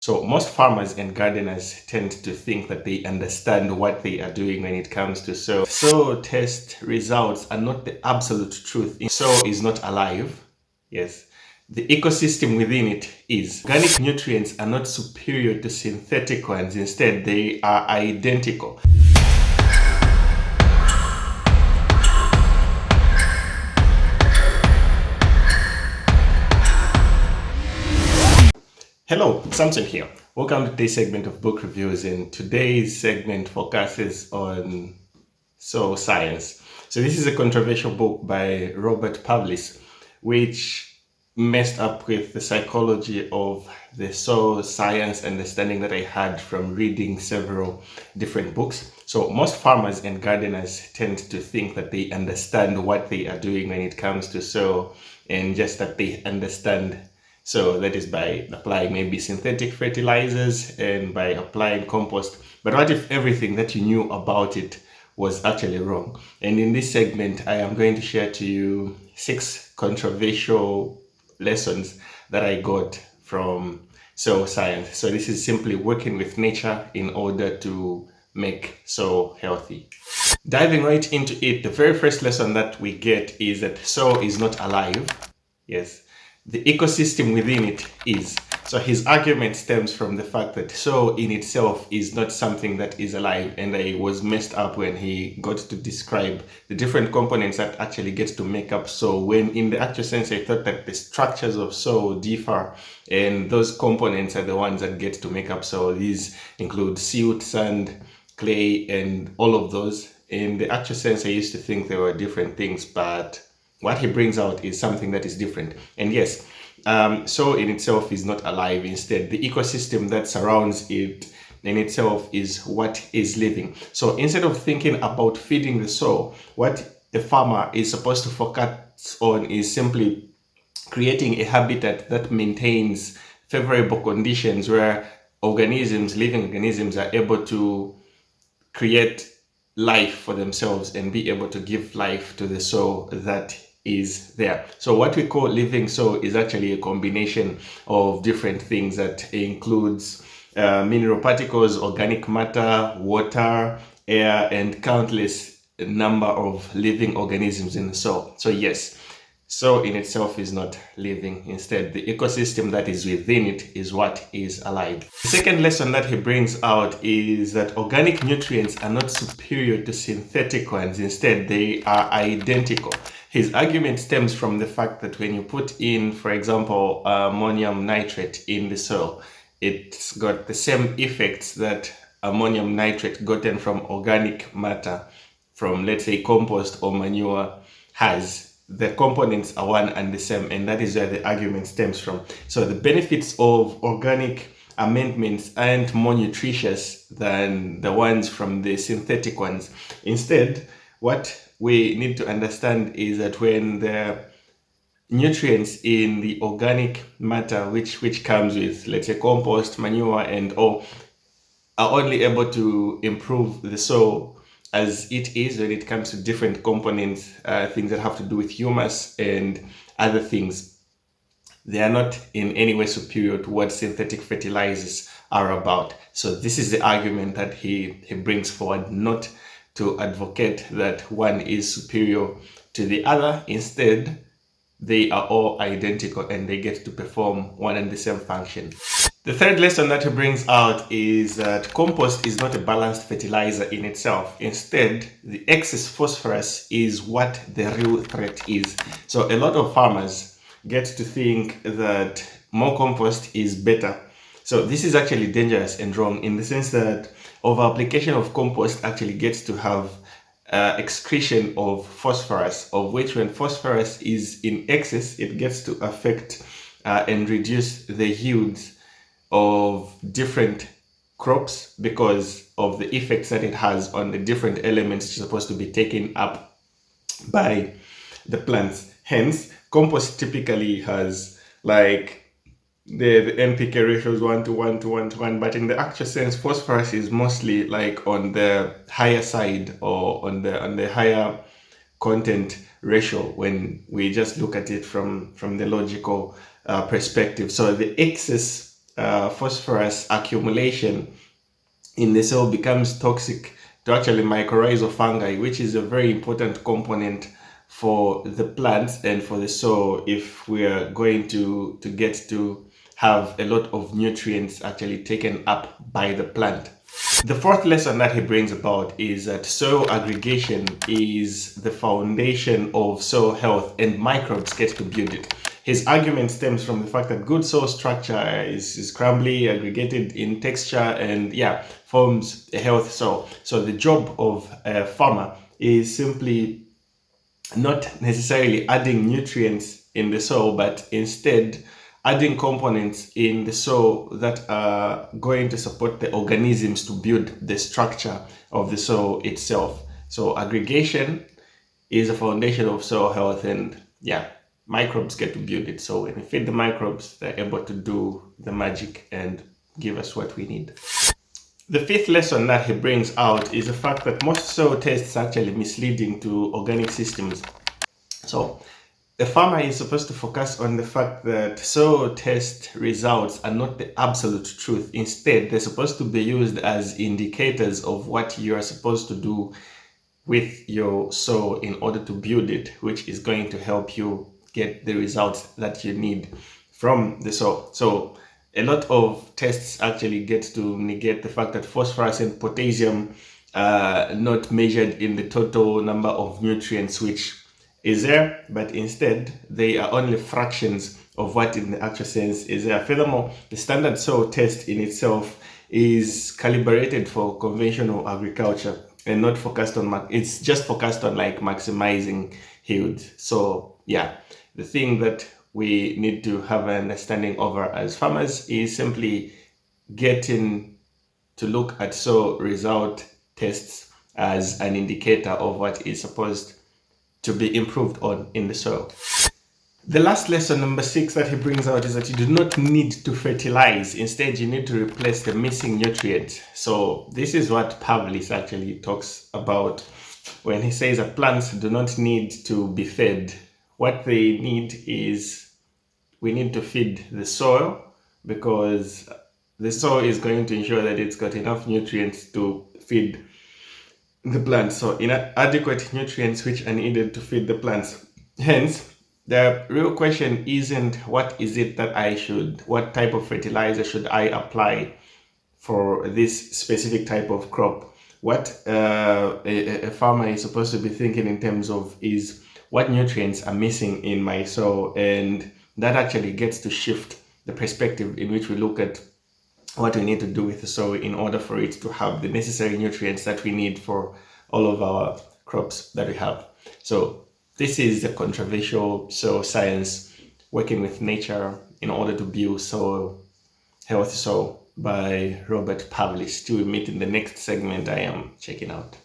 So most farmers and gardeners tend to think that they understand what they are doing when it comes to soil. Soil test results are not the absolute truth. Soil is not alive. Yes. The ecosystem within it is. Organic nutrients are not superior to synthetic ones. Instead, they are identical. Hello, Samson here. Welcome to today's segment of book reviews, and today's segment focuses on soil science. So this is a controversial book by Robert Pavlis, which messed up with the psychology of the soil science understanding that I had from reading several different books. So most farmers and gardeners tend to think that they understand what they are doing when it comes to soil, and just that they understand. So that is by applying maybe synthetic fertilizers and by applying compost. But what if everything that you knew about it was actually wrong? And in this segment, I am going to share to you 6 controversial lessons that I got from soil science. So this is simply working with nature in order to make soil healthy. Diving right into it, the very first lesson that we get is that soil is not alive. Yes, the ecosystem within it is. So his argument stems from the fact that soil in itself is not something that is alive, and I was messed up when he got to describe the different components that actually get to make up soil, when in the actual sense I thought that the structures of soil differ and those components are the ones that get to make up soil. These include silt, sand, clay, and all of those. In the actual sense, I used to think they were different things, but what he brings out is something that is different. And yes, soil in itself is not alive. Instead, the ecosystem that surrounds it in itself is what is living. So instead of thinking about feeding the soil, what the farmer is supposed to focus on is simply creating a habitat that maintains favorable conditions where living organisms, are able to create life for themselves and be able to give life to the soil that is there. So what we call living soil is actually a combination of different things that includes mineral particles, organic matter, water, air, and countless number of living organisms in the soil. So yes, soil in itself is not living. Instead, the ecosystem that is within it is what is alive. The second lesson that he brings out is that organic nutrients are not superior to synthetic ones. Instead, they are identical. His argument stems from the fact that when you put in, for example, ammonium nitrate in the soil, it's got the same effects that ammonium nitrate gotten from organic matter, from let's say compost or manure, has. The components are one and the same, and that is where the argument stems from. So the benefits of organic amendments aren't more nutritious than the ones from the synthetic ones. Instead, what we need to understand is that when the nutrients in the organic matter, which comes with, let's say, compost, manure, and all, are only able to improve the soil as it is when it comes to different components, things that have to do with humus and other things, they are not in any way superior to what synthetic fertilizers are about. So this is the argument that he brings forward, not to advocate that one is superior to the other. Instead, they are all identical and they get to perform one and the same function. The third lesson that he brings out is that compost is not a balanced fertilizer in itself. Instead, the excess phosphorus is what the real threat is. So a lot of farmers get to think that more compost is better. So this is actually dangerous and wrong, in the sense that over application of compost actually gets to have excretion of phosphorus, of which, when phosphorus is in excess, it gets to affect and reduce the yields of different crops because of the effects that it has on the different elements supposed to be taken up by the plants. Hence, compost typically has like the NPK ratio is 1 to 1 to 1 to 1, but in the actual sense, phosphorus is mostly like on the higher side, or on the higher content ratio when we just look at it from the logical perspective. So the excess phosphorus accumulation in the soil becomes toxic to actually mycorrhizal fungi, which is a very important component for the plants and for the soil if we are going to get to have a lot of nutrients actually taken up by the plant. The fourth lesson that he brings about is that soil aggregation is the foundation of soil health and microbes get to build it. His argument stems from the fact that good soil structure is crumbly, aggregated in texture, and forms a healthy soil. So the job of a farmer is simply not necessarily adding nutrients in the soil, but instead adding components in the soil that are going to support the organisms to build the structure of the soil itself. So aggregation is a foundation of soil health, and microbes get to build it. So when we feed the microbes, they're able to do the magic and give us what we need. The fifth lesson that he brings out is the fact that most soil tests are actually misleading to organic systems. So the farmer is supposed to focus on the fact that soil test results are not the absolute truth. Instead, they're supposed to be used as indicators of what you are supposed to do with your soil in order to build it, which is going to help you get the results that you need from the soil. So a lot of tests actually get to negate the fact that phosphorus and potassium are not measured in the total number of nutrients which is there, but instead they are only fractions of what in the actual sense is there. Furthermore, the standard soil test in itself is calibrated for conventional agriculture and not focused on, it's just focused on like maximizing yield. So the thing that we need to have an understanding over as farmers is simply getting to look at soil result tests as an indicator of what is supposed to be improved on in the soil. The last lesson, number 6, that he brings out is that you do not need to fertilize. Instead, you need to replace the missing nutrient. So this is what Pavlis actually talks about when he says that plants do not need to be fed. What they need is, we need to feed the soil, because the soil is going to ensure that it's got enough nutrients to feed the plants. So inadequate nutrients which are needed to feed the plants. Hence, the real question isn't what type of fertilizer should I apply for this specific type of crop. What a farmer is supposed to be thinking in terms of is what nutrients are missing in my soil, and that actually gets to shift the perspective in which we look at what we need to do with the soil in order for it to have the necessary nutrients that we need for all of our crops that we have. So this is the controversial soil science, working with nature in order to build soil, healthy soil, by Robert Pavlis. Till we meet in the next segment I am checking out.